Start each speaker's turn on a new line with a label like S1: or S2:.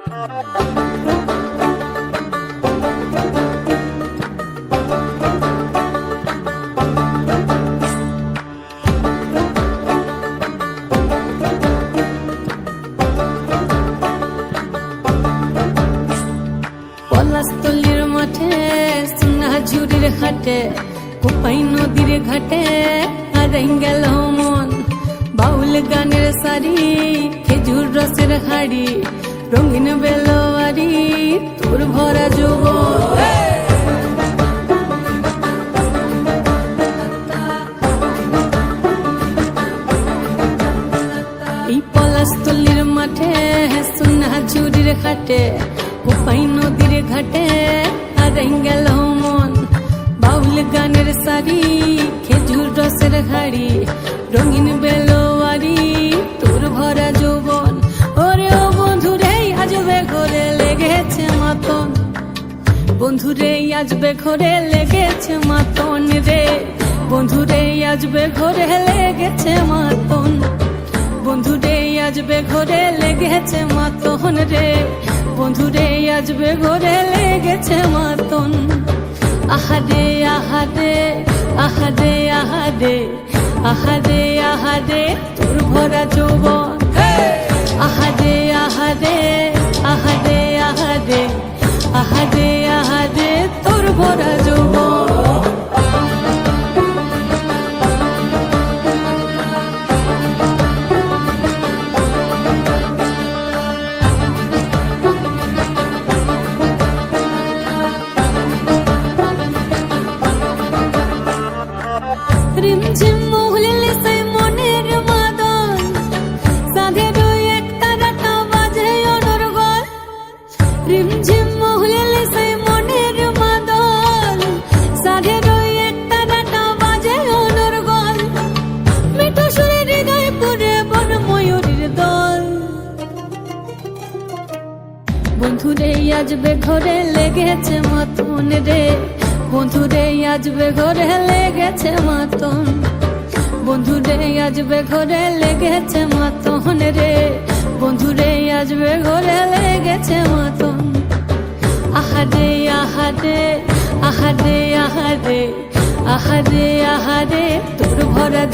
S1: পলাশতলির মাঠে সোনাঝুরির ঘাটে কোপাই নদীর ঘাটে হারাই গেল মন। বাউল গানের শাড়ি খেজুর রসের হাড়ি রঙিন বেলোয়ারি তোর ভরা যৌবন। এই পলাশতলির মাঠে সোনাঝুরির ঘাটে কোপাই নদীর ঘাটে হারাই গেল মন। বাউল গানের শাড়ি খেজুর রসের হাড়ি রঙিন বেলোয়ারি তোর ভরা যৌবন। ওরে ও বন্ধুরে আজবে ঘরে লেগেছে মাতন, বন্ধুরে আজবে ঘরে লেগেছে মাতন রে, বন্ধুরে আজবে ঘরে লেগেছে মাতন, বন্ধুরে আজবে ঘরে লেগেছে মাতন রে, বন্ধুরে আজবে ঘরে লেগেছে মাতন। আহারে আহারে আহারে আহারে আহারে আহারে তোর ভরা যৌবন। আহারে আহারে আহারে আহারে আহারে আহারে তোর ভরা যৌবন। রিমঝিম মহুলিলে সেই মনের মাদন, সাধের এক তারাটা বাজে অনর্গল। রিমঝিম মহুলিলে সেই মনের মাদন, সাধের এক তারাটা বাজে অনর্গল। মিঠো সুরে হৃদয় পুরে বন ময়ূরীর দল। বন্ধুরে আজবে ঘরে লেগেছে মাতন রে, বন্ধুরে আজবে ঘরে লেগেছে মাতন, বন্ধুরে আজবে ঘরে লেগেছে মাতন রে, বন্ধুরে আজবে ঘরে লেগেছে মাতন। আহারে আহারে আহারে আহারে আহারে আহারে তোর ভরা